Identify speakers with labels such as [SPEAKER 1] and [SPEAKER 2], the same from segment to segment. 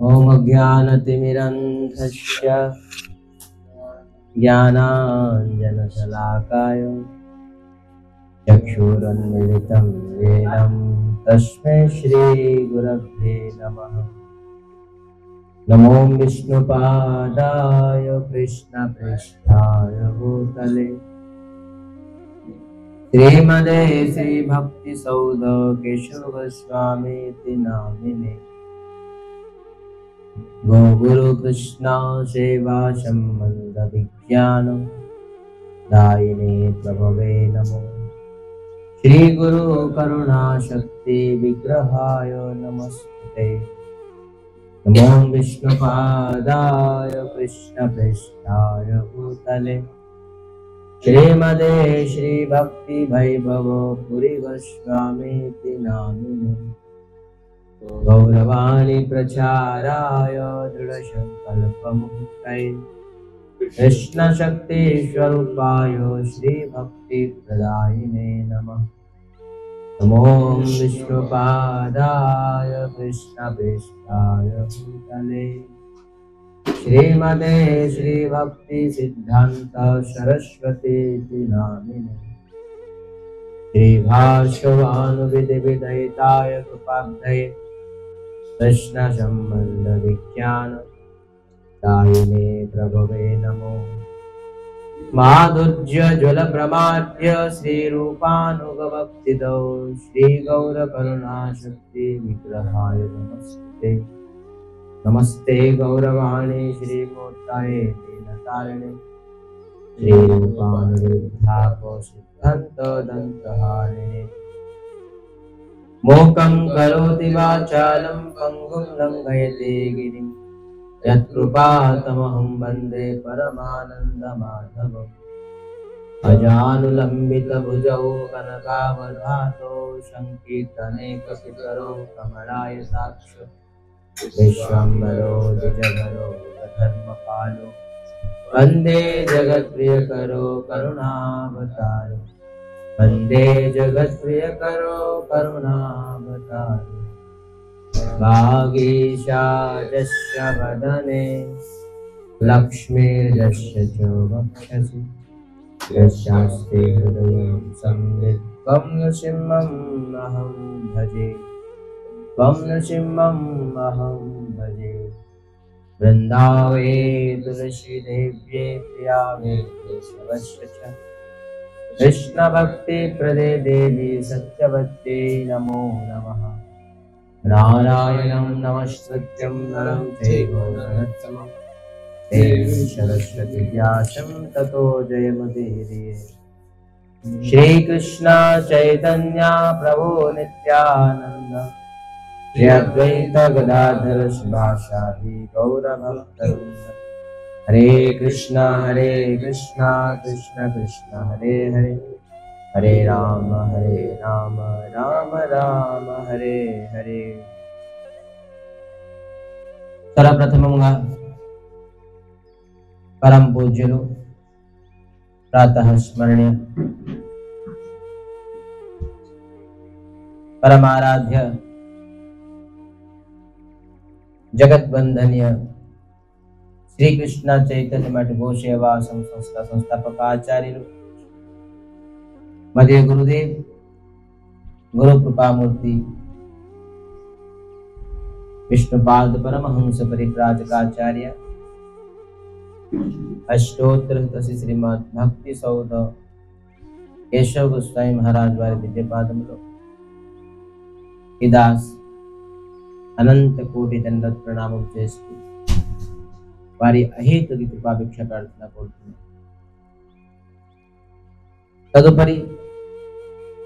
[SPEAKER 1] ओम ज्ञानतिमिरन्धस्य ज्ञानाञ्जनशलाकाय चक्षुरुन्मिलितं येन तस्मै श्रीगुरवे नमः। नमो विष्णुपादाय कृष्णपृष्ठाय भूतले श्रीमदे श्रीभक्तिसौध केशवगोस्वामीति नामिने गुरुकृष्ण सेवा संबंध विज्ञान दायिने प्रभवे नमो। श्री गुरु करुणा शक्ति विग्रहाय नमस्ते। नमो विष्णुपादाय कृष्णपृष्ठाय भूतले श्रीमदे श्रीभक्ति वैभव पुरी गोस्वामीति नामिने गौरवाणी प्रचाराय दृढसंकल्पमुक्तये कृष्ण शक्ति स्वरूपाय श्री भक्ति प्रदायिने नमः। नमो विष्णुपादाय कृष्णपृष्ठाय भूतले श्रीमदे श्री भक्ति सिद्धांत सरस्वती नामिने श्री भाष्यवानुविधि विधेयताय कृपाब्धये कृष्ण संबंध विज्ञान दायिने प्रभवे नमो। माधुर्य ज्वल प्रमाद्य श्री रूपानुगवक्तिदौ श्री गौर करुणा शक्ति विग्रहाय नमस्ते। नमस्ते गौरवाणी श्री मूर्तये दीनतारिणे श्री रूपानुविद्याको सिद्धांत दंतहारिणे मूकं करोति वाचालं पंगुं लंघयते गिरिं यत्कृपातमहं वन्दे परमानन्दमाधवम्। अजानुलम्बितभुजौ कनकावधातो संकीर्तने कपितरो कमलायताक्ष विश्वम्भरो द्विजधरो धर्मपालो वन्दे जगत्प्रियकरो करुणावतारो वन्दे जगत्प्रियकरो करुणावतारो। वागीशाजस्य वदने लक्ष्मीर्यस्य च वक्षसि यस्यास्ते हृदयं संवित् त्वं नृसिंहम् अहं भजे त्वं नृसिंहम् अहं भजे। वृन्दावे तुलसीदेव्ये प्रियावे केशवस्य च कृष्णभक्तिप्रदे देवी सत्यवत्यै नमो नमः। नारायणं नमस्कृत्यं नरं चैव नरोत्तमं देवीं सरस्वतीं व्यासं ततो जयमुदीरये। श्रीकृष्ण चैतन्य प्रभु नित्यानंद श्री अद्वैत गदाधर शिवासादि गौरभक्तवृंद। हरे कृष्णा कृष्ण कृष्ण हरे हरे हरे राम राम राम हरे हरे। सर्वप्रथमंगा परम पूज्युలు प्रातः स्मरणीय परमाराध्य जगत वंदनीय श्री कृष्ण चैतन्य मठ गोसेवा संस्था संस्थापक आचार्य मध्य गुरुदेव गुरु कृपा मूर्ति विष्णुपाद परमहंस परिव्राजकाचार्य अष्टोत्तर श्रीमद् भक्ति सौध केशव गोस्वामी महाराज वाరి దివ్యపాదములో ఇదాస్ అనంత కోటి దండవత్ ప్రణామం చేస్తూ వారి అహేతుక కృపాభిక్ష ప్రార్థన కోరుతున్నాను। తదుపరి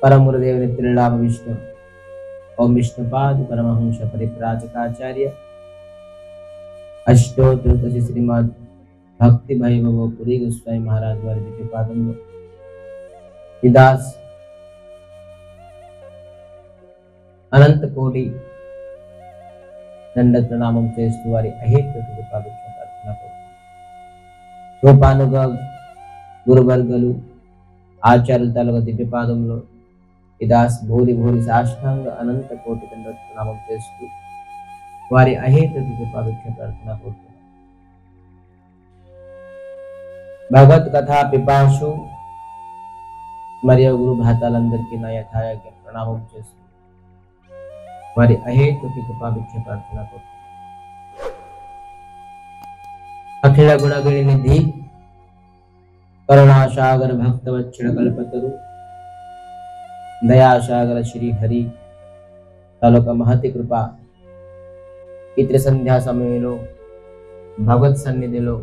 [SPEAKER 1] परम गुरुदेव नित्यलीलाभ विष्णु ओम विष्णुपाद परमहंस परिव्राजकाचार्य अष्टोत्तर श्रीमद् भक्ति वैभव पुरी गोस्वामी महाराज वाరి దివ్యపాదములో ఇదాస్ అనంత కోటి దండ ప్రణామం చేస్తూ వారి అహేతుక కృపాభిక్ష ప్రార్థన కోరుతున్నాను। రూపానుగ గురువర్గలు ఆచార్యుల తాలూకా దివ్యపాదంలో ఇదాస్ భూరి భూరి సాష్టాంగ అనంత కోటి దండ ప్రణామం చేస్తూ వారి అహేతుకి కృపాభిక్ష ప్రార్థన కోరుతున్నాం. భగవత్ కథా పిపాసు మరియు గురు భ్రాతలందరికీ నా యథాయోగ్య ప్రణామం చేస్తూ వారి అహేతుకి కృపాభిక్ష ప్రార్థన కోరుతున్నాం. అఖిల గుణగిరి నిధి కరుణాసాగర భక్తవత్సల కల్పతరు దయాసాగర శ్రీ హరి తాలూకా మహతి కృప ఈ త్రిసంధ్యా సమయంలో భగవత్ సన్నిధిలో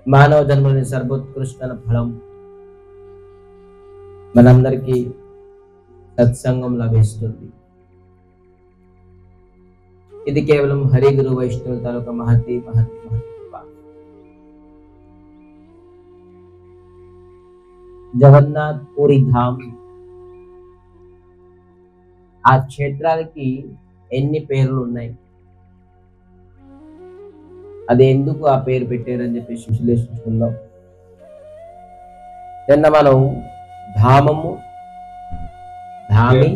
[SPEAKER 1] మానవ జన్మని సర్వోత్కృష్ట ఫలం మనందరికీ సత్సంగం లభిస్తుంది. ఇది కేవలం హరి గురు వైష్ణవ తాలూకా మహతి మహతి మహతి కృప. జగన్నాథ్ పూరి ధామ్ ఆ క్షేత్రానికి ఎన్ని పేర్లు ఉన్నాయి, అది ఎందుకు ఆ పేరు పెట్టారని చెప్పేసి విశ్లేషించుకుందాం. నిన్న మనం ధామము, ధామి,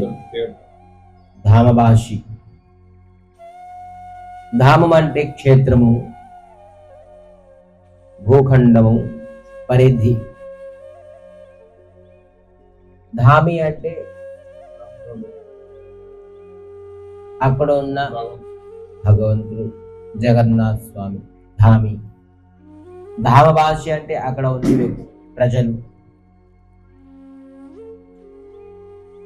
[SPEAKER 1] ధామభాషి. ధామం అంటే క్షేత్రము, భూఖండము, పరిధి. ధామి అంటే అక్కడ ఉన్న భగవంతుడు జగన్నాథ్ స్వామి ధామి. ధామభాషి అంటే అక్కడ ఉన్న ప్రజలు.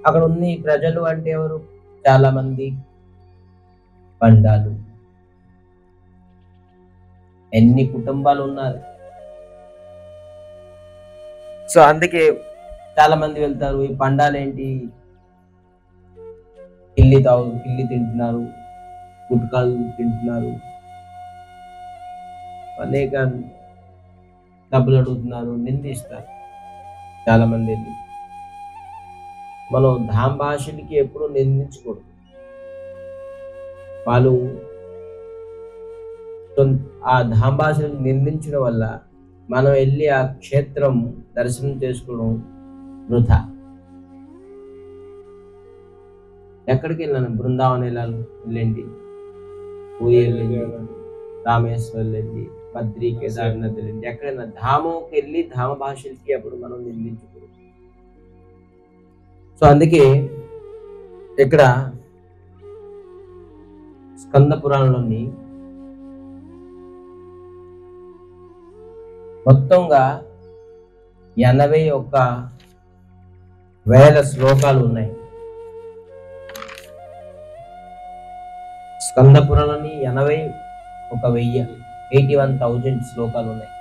[SPEAKER 1] అక్కడ ఉన్న ప్రజలు అంటే ఎవరు? చాలా మంది పండాలు. ఎన్ని కుటుంబాలు ఉన్నారు. సో అందుకే చాలా మంది వెళ్తారు. ఈ పండాలు ఏంటి, కిల్లి తింటున్నారు, గుట్కాలు తింటున్నారు, అనేక డబ్బులు అడుగుతున్నారు, నిందిస్తారు చాలా మంది వెళ్ళి. మనం ధామ్ భాషలకి ఎప్పుడు నిందించకూడదు. వాళ్ళు ఆ ధామ్ భాషలు నిందించడం వల్ల మనం వెళ్ళి ఆ క్షేత్రం దర్శనం చేసుకోవడం వృథా. ఎక్కడికి వెళ్ళాను? బృందావనం వెళ్ళండి, పూరి వెళ్ళండి, రామేశ్వరం వెళ్ళండి, బద్రీ, కేదార్నాథ్ వెళ్ళండి. ఎక్కడైనా ధామంకి వెళ్ళి ధామ భాషలకి అప్పుడు మనం నిందించకూడదు. సో అందుకే ఇక్కడ స్కంద పురాణంలోని మొత్తంగా 81,000 శ్లోకాలు ఉన్నాయి. స్కంద పురాణంలోని 81,000 శ్లోకాలు ఉన్నాయి.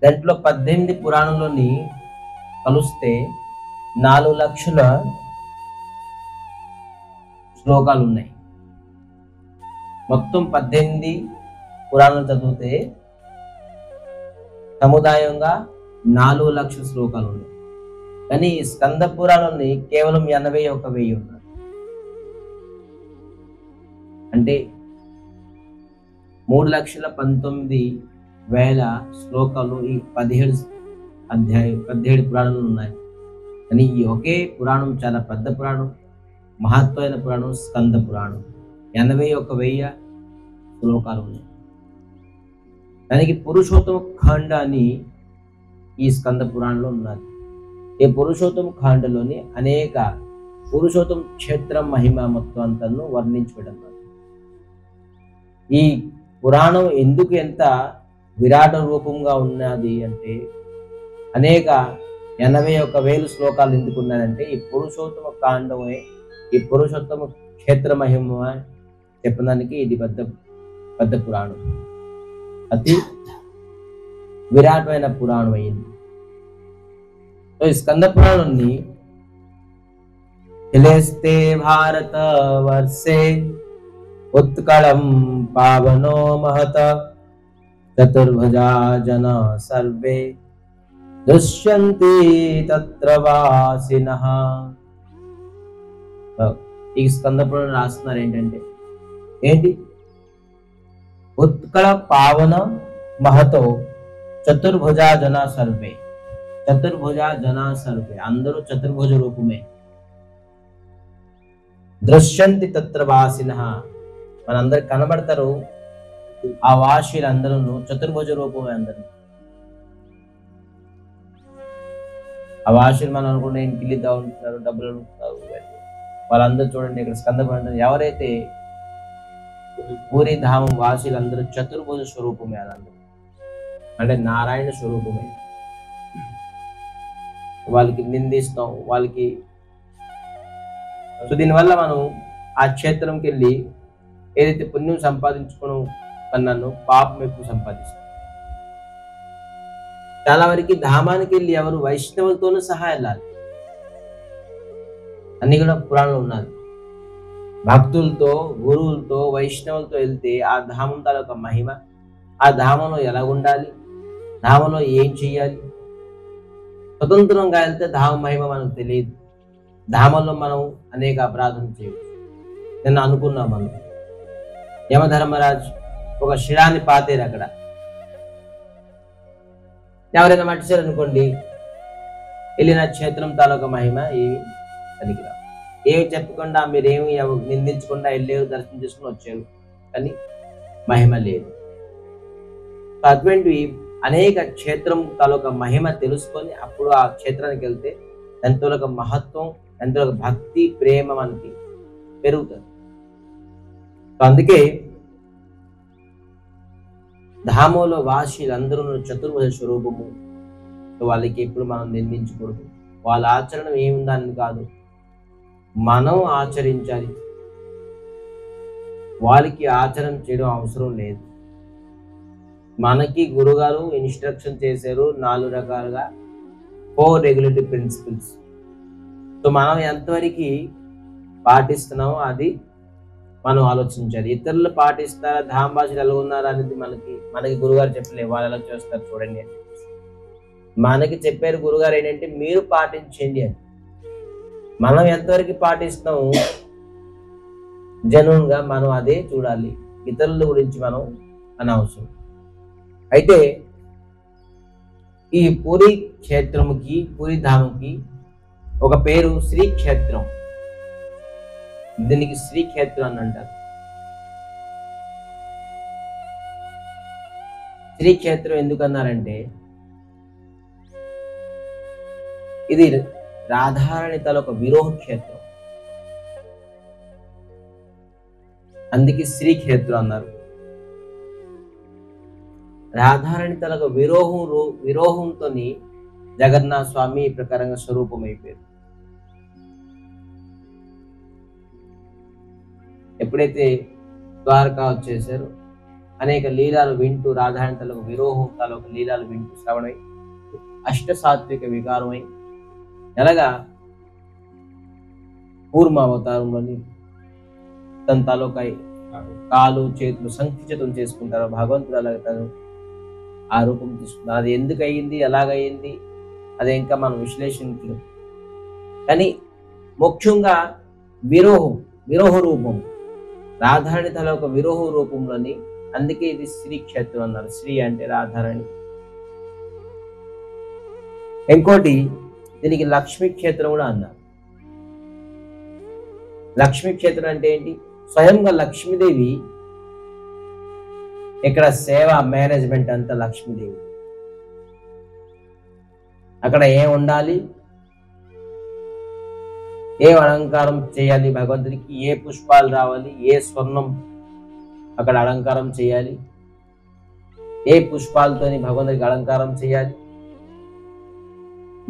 [SPEAKER 1] దాంట్లో 18 పురాణంలోని కలిస్తే 4 లక్షల శ్లోకాలు ఉన్నాయి. మొత్తం 18 పురాణాలు చదివితే సముదాయంగా 4 లక్షల శ్లోకాలు ఉన్నాయి. కానీ స్కంద పురాణంని కేవలం 81,000 ఉన్నాయి. అంటే 3,19,000 శ్లోకాలు ఈ 17 పురాణాలు ఉన్నాయి. కానీ ఈ ఒకే పురాణం చాలా పెద్ద పురాణం, మహత్వమైన పురాణం స్కంద పురాణం. 81,000 శ్లోకాలు ఉన్నాయి. దానికి పురుషోత్తమ ఖండ అని ఈ స్కంద పురాణంలో ఉన్నది. ఈ పురుషోత్తమ ఖండలోని అనేక పురుషోత్తమ క్షేత్రం మహిమ మొత్తం అంతను వర్ణించబడింది. ఈ పురాణం ఎందుకు ఎంత విరాట రూపంగా ఉన్నది అంటే, అనేక 81,000 శ్లోకాలు ఎందుకు ఉన్నాయంటే ఈ పురుషోత్తమ కాండమే, ఈ పురుషోత్తమ క్షేత్ర మహిమ చెప్పడానికి ఇది పెద్ద పురాణం, అతి విరాటమైన పురాణం అయింది. సో ఈ స్కంద పురాణాన్ని తెలిస్తే భారత వర్షే उत्कलम पावनो महत चतुर्भुजा जन सर्वे दुष्यन्ति तत्र वासिनः. ఈ స్కంద పురాణం రాస్తున్నారు ఏంటి ఉత్కళ పావన మహతో చతుర్భుజా జన సర్వే. చతుర్భుజ జన సర్వే, అందరూ చతుర్భుజ రూపమే. దృశ్యంతి తత్ర వాసినః, మనందరు కనబడతారు ఆ వాసీలందరూ చతుర్భుజ రూపమే. అందరూ ఆ వాసీలు మనం అనుకుంటే ఇంటిల్లి ఉంటున్నారు, డబ్బులు అడుగుతున్నారు, వాళ్ళందరూ చూడండి ఇక్కడ స్కందపడండి. ఎవరైతే పూరి ధామం వాసీలందరూ చతుర్భుజ స్వరూపమే, అదందరూ అంటే నారాయణ స్వరూపమే. వాళ్ళకి నిందిస్తాం, వాళ్ళకి. సో దీనివల్ల మనం ఆ క్షేత్రంకి వెళ్ళి ఏదైతే పుణ్యం సంపాదించుకోవడం కన్నాను పాపం ఎక్కువ సంపాదిస్తాం. చాలా వరకు ధామానికి వెళ్ళి ఎవరు వైష్ణవులతోనూ సహా వెళ్ళాలి. అన్ని కూడా పురాణంలో ఉన్నది. భక్తులతో, గురువులతో, వైష్ణవులతో వెళ్తే ఆ ధామం తాలూకా మహిమ, ఆ ధామంలో ఎలా ఉండాలి, ధామంలో ఏం చెయ్యాలి. స్వతంత్రంగా వెళ్తే ధామ మహిమ మనకు తెలియదు. ధామంలో మనం అనేక అపరాధం చేయవచ్చు. నిన్న అనుకున్నాం, మనం యమధర్మరాజు ఒక శిలాన్ని పాతేరు. అక్కడ ఎవరైనా మట్టిసారు అనుకోండి, వెళ్ళిన క్షేత్రం తాలూకా మహిమ ఏమి పనికిరావు. ఏమి చెప్పకుండా మీరేమి నిందించకుండా వెళ్ళారు, దర్శనం చేసుకుని వచ్చారు, కానీ మహిమ లేదు. అటువంటివి అనేక క్షేత్రం తాలూకా మహిమ తెలుసుకొని అప్పుడు ఆ క్షేత్రానికి వెళ్తే ఎంతో మహత్వం, ఎంతో భక్తి, ప్రేమ మనకి పెరుగుతుంది. అందుకే ధామంలో వాసీలందరూ చతుర్భుజ స్వరూపము. వాళ్ళకి ఎప్పుడు మనం నిందించకూడదు. వాళ్ళ ఆచరణ ఏముందని కాదు, మనం ఆచరించాలి. వాళ్ళకి ఆచరణ చేయడం అవసరం లేదు. మనకి గురుగారు ఇన్స్ట్రక్షన్ చేశారు 4 రకాలుగా, 4 రెగ్యులేటరీ ప్రిన్సిపల్స్. సో మనం ఎంతవరకు పాటిస్తున్నామో అది మనం ఆలోచించాలి. ఇతరులు పాటిస్తారా, ధామ భాషలు ఎలా ఉన్నారా అనేది మనకి గురుగారు చెప్పలేదు. వాళ్ళు ఎలా చేస్తారు చూడండి అని. మనకి చెప్పారు గురుగారు ఏంటంటే మీరు పాటించండి అని. మనం ఎంతవరకు పాటిస్తాము జనువుగా మనం అదే చూడాలి. ఇతరుల గురించి మనం అనవసరం. అయితే ఈ పూరి క్షేత్రముకి, పూరి ధామంకి ఒక పేరు శ్రీక్షేత్రం. దీనికి శ్రీక్షేత్రం అని అంటారు. శ్రీక్షేత్రం ఎందుకన్నారంటే ఇది రాధారాణి తలొక విరోహ క్షేత్రం, అందుకే శ్రీక్షేత్రం అన్నారు. రాధారాణి తలొక విరోహంతో జగన్నాథ స్వామి ఈ ప్రకారంగా స్వరూపం అయిపోయారు. ఎప్పుడైతే ద్వారకా వచ్చేసారో అనేక లీలాలు వింటూ, రాధారాణి తలొక విరోహం తాలూకు లీలాలు వింటూ శ్రవణమై అష్టసాత్విక వికారమై, ఎలాగా కూర్మ అవతారంలోని తన తాలూకా కాలు చేతులు సంకుచితం చేసుకుంటారో భగవంతుడు అలాగే తను ఆ రూపం తీసుకుంటారు. అది ఎందుకు అయ్యింది, ఎలాగయ్యింది అది ఇంకా మనం విశ్లేషించలేదు. కానీ ముఖ్యంగా విరోహ రూపం, రాధారాణి తాలూకా విరోహ రూపంలోని, అందుకే ఇది శ్రీక్షేత్రం అన్నారు. శ్రీ అంటే రాధారాణి. ఇంకోటి దీనికి లక్ష్మీ క్షేత్రం కూడా అన్నారు. లక్ష్మీ క్షేత్రం అంటే ఏంటి? స్వయంగా లక్ష్మీదేవి ఇక్కడ సేవ మేనేజ్మెంట్ అంతా లక్ష్మీదేవి. అక్కడ ఏం ఉండాలి, ఏ అలంకారం చేయాలి భగవంతుడికి, ఏ పుష్పాలు రావాలి, ఏ స్వర్ణం అక్కడ అలంకారం చేయాలి, ఏ పుష్పాలతోని భగవంతుడికి అలంకారం చేయాలి,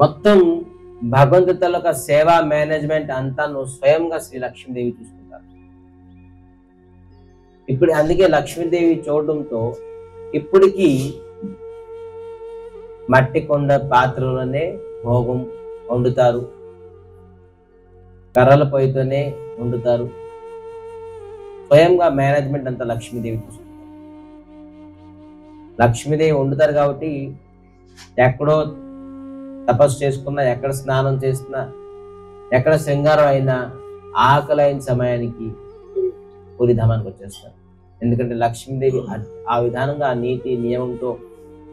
[SPEAKER 1] మొత్తం భగవంతుడి తాలూకా సేవా మేనేజ్మెంట్ అంతా నువ్వు స్వయంగా శ్రీ లక్ష్మీదేవి చూసుకుంటారు. ఇప్పుడు అందుకే లక్ష్మీదేవి చూడడంతో ఇప్పటికీ మట్టి కొండ పాత్రలోనే భోగం వండుతారు, కర్రల పొయ్యితోనే వండుతారు. స్వయంగా మేనేజ్మెంట్ అంతా లక్ష్మీదేవి చూసుకుంటారు. లక్ష్మీదేవి వండుతారు కాబట్టి ఎక్కడో తపస్సు చేసుకున్నా, ఎక్కడ స్నానం చేసినా, ఎక్కడ శృంగారం అయినా ఆకలి అయిన సమయానికి పూరి ధామానికి వచ్చేస్తారు. ఎందుకంటే లక్ష్మీదేవి ఆ విధానంగా ఆ నీతి నియమంతో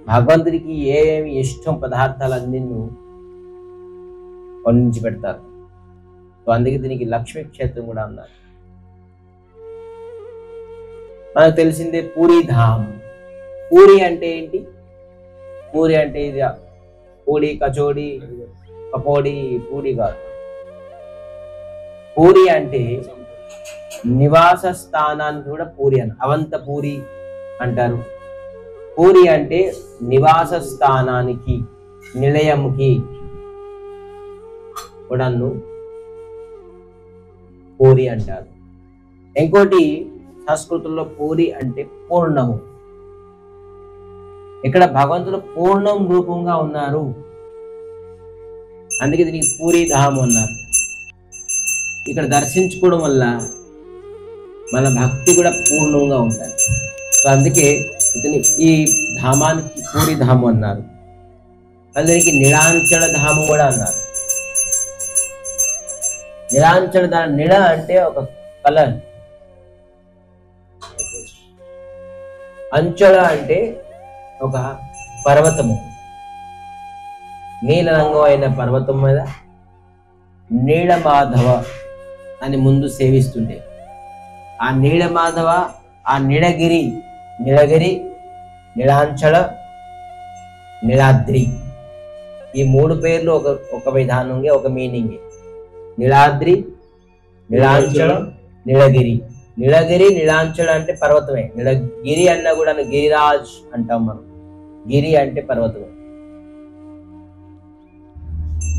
[SPEAKER 1] భగవంతుడికి ఏమేమి ఇష్టం పదార్థాలన్నీ వండించి పెడతారు. సో అందుకే దీనికి లక్ష్మీ క్షేత్రం కూడా అన్నారు. మనకు తెలిసిందే పూరి ధామ్. పూరి అంటే ఏంటి? పూరి అంటే ఇది పూడి కచోడి కపోడి పూరి కాదు. పూరి అంటే నివాస స్థానానికి కూడా పూరి అని అవంతపూరి అంటారు. పూరి అంటే నివాస స్థానానికి నిలయంకి కూడాను పూరి అంటారు. ఇంకోటి సంస్కృతంలో పూరి అంటే పూర్ణము. ఇక్కడ భగవంతుడు పూర్ణం రూపంగా ఉన్నారు, అందుకే దీనికి పూరి ధామ్ అన్నారు. ఇక్కడ దర్శించుకోవడం వల్ల మన భక్తి కూడా పూర్ణంగా ఉంటుంది. సో అందుకే ఇతని ఈ ధామానికి పూరి ధాము అన్నారు. అందరికి నీలాంచల ధాము కూడా అన్నారు. నీలాంచల ధామ, నీల అంటే ఒక కలర్, అంచల అంటే ఒక పర్వతము, నీల రంగు అయిన పర్వతం మీద నీలమాధవ అని ముందు సేవిస్తుంటే ఆ నీలమాధవ, ఆ నీలగిరి, నీలగిరి, నీలాంచల, నీలాద్రి, ఈ మూడు పేర్లు ఒక విధానంగా ఒక మీనింగ్. నీలాద్రి, నీలాంచల, నీలగిరి. నీలగిరి నీలాంచల అంటే పర్వతమే. నీలగిరి అన్నా కూడా గిరిరాజ్ అంటాం మనం. గిరి అంటే పర్వతమే,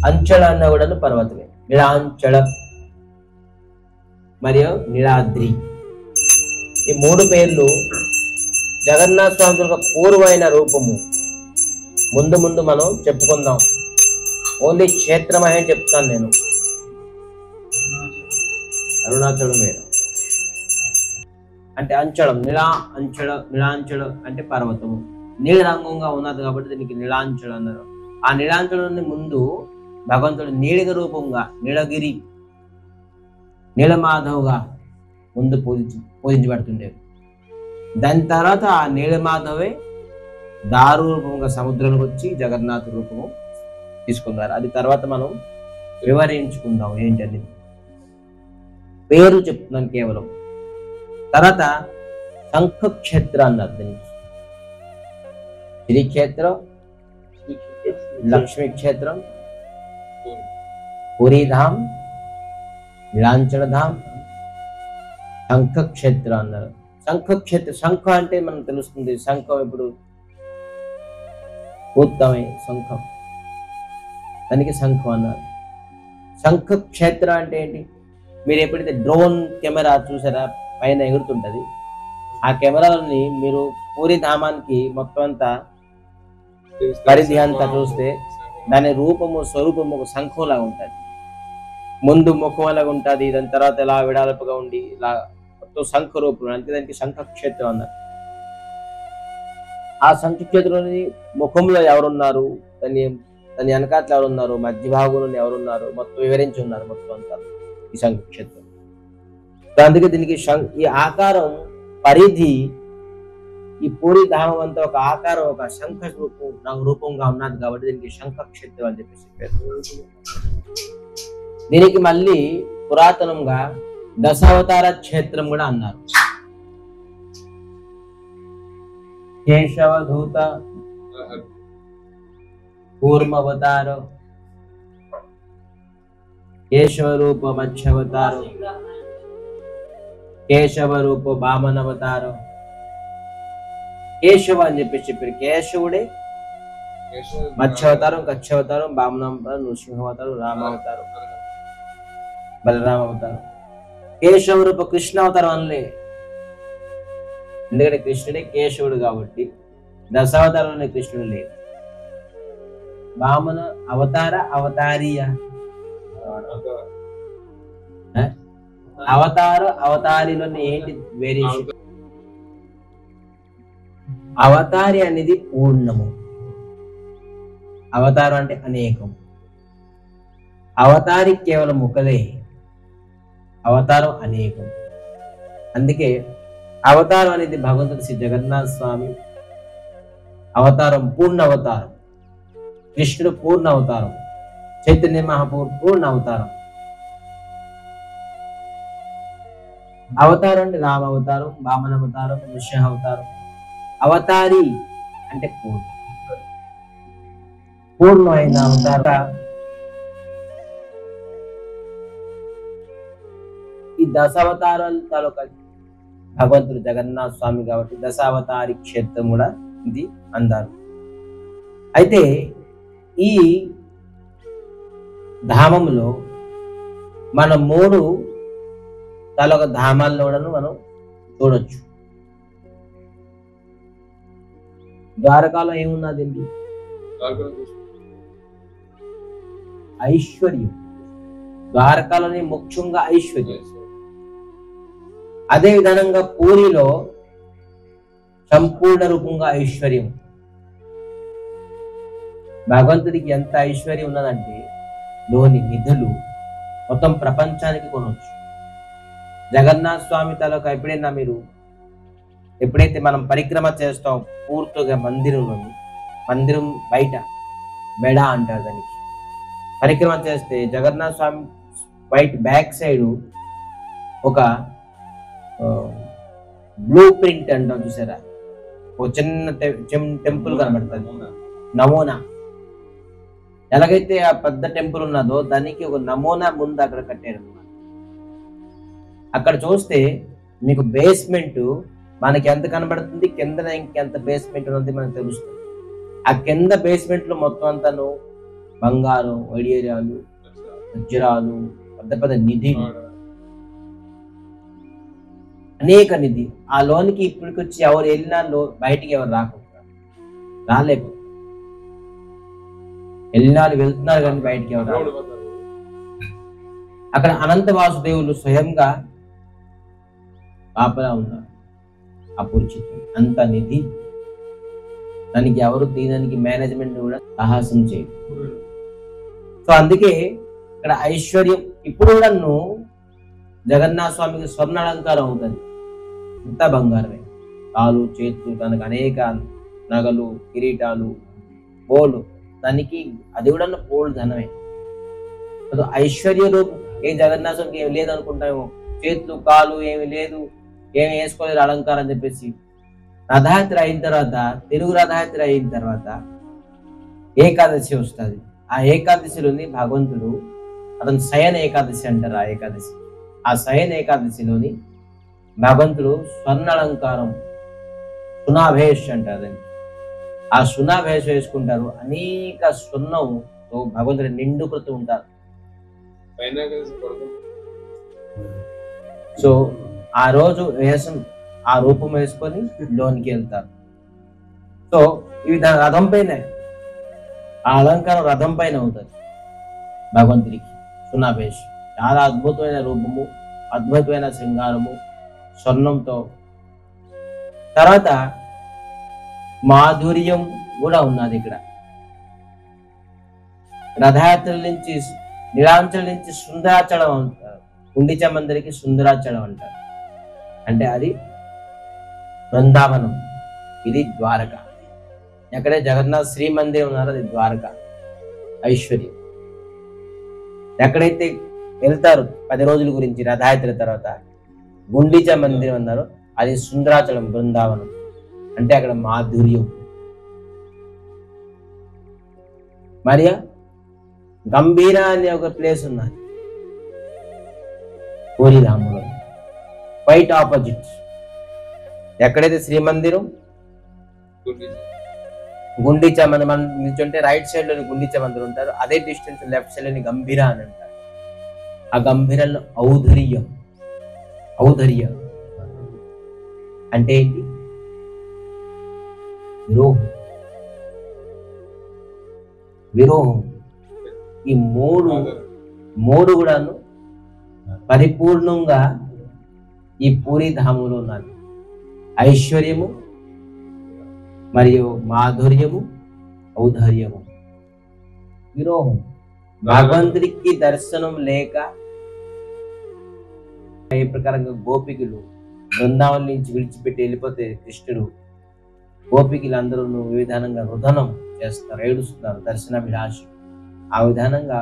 [SPEAKER 1] అంచల అన్న కూడా పర్వతమే. నీలాంచల మరియు నీలాద్రి, ఈ మూడు పేర్లు జగన్నాథ స్వామి యొక్క పూర్వమైన రూపము. ముందు ముందు మనం చెప్పుకుందాం. ఓన్లీ క్షేత్రమని చెప్తాను నేను. అరుణాచలం మీద అంటే అంచలం, నీలాంచలం అంటే పర్వతము. నీల రంగంగా ఉన్నది కాబట్టి దీనికి నీలాంచలం అన్నారు. ఆ నీలాంచలం ముందు భగవంతుడు నీలిగ రూపంగా నీలగిరి, నీలమాధవ్గా ముందు పూజించబడుతుండేది. దాని తర్వాత ఆ నీలమాధవే దారు రూపంగా సముద్రంలోకి వచ్చి జగన్నాథ రూపము తీసుకున్నారు. అది తర్వాత మనం వివరించుకుందాం ఏంటని. పేరు చెప్తున్నాను కేవలం. తర్వాత శంఖక్షేత్ర అన్నారు. దీనికి శ్రీక్షేత్రం, లక్ష్మీ క్షేత్రం, పూరీధామ్, నీలాంచలధామ్, శంఖక్షేత్ర అన్నారు. శంఖక్షేత్ర, శంఖ అంటే మనం తెలుస్తుంది. శంఖం ఇప్పుడు పూర్తమే శంఖం, దానికి శంఖం అన్నారు. శంఖక్షేత్ర అంటే ఏంటి? మీరు ఎప్పుడైతే డ్రోన్ కెమెరా చూసారా, పైన ఎగురుతుంటది, ఆ కెమెరాలని మీరు పూరి ధామానికి మొత్తం అంతా పరిధి అంతా చూస్తే దాని రూపము స్వరూపము ఒక శంఖం లాగా ఉంటుంది. ముందు ముఖం లాగా ఉంటుంది, దాని తర్వాత ఇలా విడాలపుగా ఉండి ఇలా మొత్తం శంఖ రూపం, అంటే దానికి శంఖక్షేత్రం అన్నారు. ఆ శంఖక్షేత్రంలోని ముఖంలో ఎవరున్నారు, దాని వెనకాతలు ఎవరున్నారు, మధ్య భాగంలో ఎవరున్నారు, మొత్తం వివరించి ఉన్నారు మొత్తం అంతా ఈ శంఖక్షేత్రం. అందుకే దీనికి ఈ ఆకారం పరిధి, ఈ పూరి ధామం అంతా ఒక ఆకారం, ఒక శంఖ రూపంగా ఉన్నది కాబట్టి దీనికి శంఖక్షేత్రం అని చెప్పేసి చెప్పారు. దీనికి మళ్ళీ పురాతనంగా దశావతార క్షేత్రం కూడా అన్నారు. కేశవధూత, కూర్మవతార, కేశవ రూప మత్స్యావతార, కేశవ రూప వామనవతార. కేశవ అని చెప్పేసి చెప్పారు. కేశవుడే మత్స్యావతారం, కత్స్యావతారం, వామనావతారం, నృసింహావతారం, రామావతారం, బలరామ అవతారం. కేశవ రూప కృష్ణ అవతారం అనలే, ఎందుకంటే కృష్ణుడే కేశవుడు కాబట్టి. దశావతారంలోనే కృష్ణుడు లేదు. వామన అవతార, అవతారీయ, అవతార అవతారిలోని ఏంటి వేరియేషన్? అవతారి అనేది పూర్ణము, అవతారం అంటే అనేకం. అవతారి కేవలం ఒకదే, అవతారం అనేకం. అందుకే అవతారం అనేది భగవంతుడు శ్రీ జగన్నాథ స్వామి అవతారం, పూర్ణ అవతారం. కృష్ణుడు పూర్ణ అవతారం, చైతన్య మహాప్రభువు పూర్ణ అవతారం. అవతారం అంటే రామ అవతారం, వామన అవతారం, నృసింహ అవతారం. అవతారి అంటే పూర్ణమైన అవతార. ఈ దశావతారాలు తాలూకా భగవంతుడు జగన్నాథ స్వామి కాబట్టి దశావతారి క్షేత్రం కూడా ఇది అందారు. అయితే ఈ ధామంలో మన 3 తాలూకా ధామాల్లో కూడా మనం చూడొచ్చు. ద్వారకాలో ఏమున్నదండి? ఐశ్వర్యం. ద్వారకాలోని ముఖ్యంగా ఐశ్వర్యం. అదే విధంగా పూరిలో సంపూర్ణ రూపంగా ఐశ్వర్యం. భగవంతుడికి ఎంత ఐశ్వర్యం ఉన్నదంటే లోని నిధులు మొత్తం ప్రపంచానికి కొనవచ్చు. జగన్నాథ స్వామి తాలూకా ఎప్పుడైతే మనం పరిక్రమ చేస్తాం పూర్తిగా మందిరం బయట బెడ అంటారు దానికి, పరిక్రమ చేస్తే జగన్నాథ స్వామి బ్యాక్ సైడ్ ఒక బ్లూ ప్రింట్ అంటాం చూసారా, ఒక చిన్న టెంపుల్ కనబడుతుంది, నమూనా. ఎలాగైతే ఆ పెద్ద టెంపుల్ ఉన్నదో దానికి ఒక నమూనా ముందు అక్కడ కట్టారు. అక్కడ చూస్తే మీకు బేస్మెంట్ మనకి ఎంత కనబడుతుంది, కింద ఇంకెంత బేస్మెంట్ ఉన్నది మనకు తెలుస్తుంది. ఆ కింద బేస్మెంట్ లో మొత్తం అంతాను బంగారం, వడియాలు, వజ్రాలు, పెద్ద పెద్ద నిధి, అనేక నిధి. ఆ లోనికి ఇప్పటికొచ్చి ఎవరు వెళ్ళినా బయటికి ఎవరు రాలేకపోతారు. వెళ్ళినారు వెళ్తున్నారు కానీ బయటికి ఎవరు రాలేదు. అక్కడ అనంత వాసుదేవులు స్వయంగా పాపలా ఉన్నారు. అపూర్చితం అంత నిధి, దానికి ఎవరు తీయడానికి మేనేజ్మెంట్ కూడా సాహసం చేయదు. సో అందుకే ఇక్కడ ఐశ్వర్యం ఇప్పుడు కూడా జగన్నాథ స్వామికి స్వర్ణ అలంకారం అవుతుంది. ఇంత బంగారమే, కాలు చేతులు, తనకు అనేక నగలు, కిరీటాలు, పోలు, దానికి అది కూడా పోలు ధనమే. ఐశ్వర్య రూపం ఏ జగన్నాథ స్వామికి ఏమి లేదు అనుకుంటామేమో, చేతులు కాలు ఏమి లేదు, ఏమి వేసుకోలేదు అలంకారం అని చెప్పేసి. రథయాత్ర అయిన తర్వాత, తెలుగు రథయాత్ర అయిన తర్వాత ఏకాదశి వస్తుంది. ఆ ఏకాదశిలోని భగవంతుడు, అతను శయన ఏకాదశి అంటారు. ఆ ఏకాదశి, ఆ శయన ఏకాదశిలోని భగవంతుడు స్వర్ణ అలంకారం, సునాభేష్ అంటారు. ఆ సునాభేష్ వేసుకుంటారు. అనేక స్వర్ణంతో భగవంతుడు నిండుకృతూ ఉంటారు. సో ఆ రోజు ఆ రూపం వేసుకొని లోనికి వెళ్తారు. సో ఇవి రథం పైన, ఆ అలంకారం రథం పైన అవుతుంది భగవంతుడికి. సునాభేష్ చాలా అద్భుతమైన రూపము, అద్భుతమైన శృంగారము, స్వర్ణంతో. తర్వాత మాధుర్యం కూడా ఉన్నది ఇక్కడ. రథయాత్రల నుంచి, నీలాంచలం నుంచి సుందరాచలం అంటారు. గుండిచా మందిరికి సుందరాచలం అంటారు. అంటే అది బృందావనం, ఇది ద్వారక. ఎక్కడే జగన్నాథ్ శ్రీ మందిరం ఉన్నారో అది ద్వారక ఐశ్వర్యం. ఎక్కడైతే వెళ్తారు 10 రోజుల గురించి రథయాత్ర తర్వాత గుండిచా మందిరం అన్నారు, అది సుందరాచలం బృందావనం. అంటే అక్కడ మాధుర్యం. మరియా గంభీర అనే ఒక ప్లేస్ ఉన్నది పూరిధాములో, క్వైట్ ఆపోజిట్. ఎక్కడైతే శ్రీమందిరం, గుండిచా మనం నిల్చుంటే రైట్ సైడ్ లోని గుండిచా మందిరం ఉంటారు. అదే డిస్టెన్స్ లెఫ్ట్ సైడ్ లోని గంభీర అని అంటారు. ఆ గంభీరంలో ఔధర్యం. ఔధర్య అంటే ఏంటి? విరోహం. ఈ మూడు కూడాను పరిపూర్ణంగా ఈ పూరి ధామంలో ఉన్నది. ఐశ్వర్యము మరియు మాధుర్యము, ఔదార్యము, విరోహం. భగవంతుడికి దర్శనం లేక ఏ ప్రకారంగా గోపికలు బృందావనం నుంచి విడిచిపెట్టి వెళ్ళిపోతే కృష్ణుడు, గోపికలు అందరూ విధానంగా రుదనం చేస్తారు, ఏడుస్తున్నారు దర్శనాభిలాషి. ఆ విధానంగా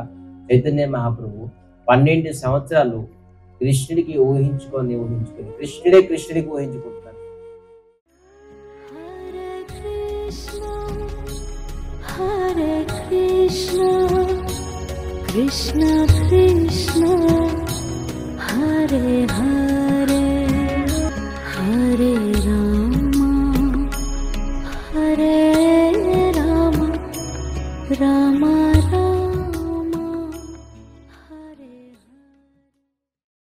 [SPEAKER 1] చైతన్య మహాప్రభు 12 సంవత్సరాలు కృష్ణుడికి ఊహించుకొని కృష్ణుడే కృష్ణుడికి ఊహించుకుంటున్నాడు.
[SPEAKER 2] హరే కృష్ణ కృష్ణ కృష్ణ హరే హరే హరే రామ హరే రామ రామ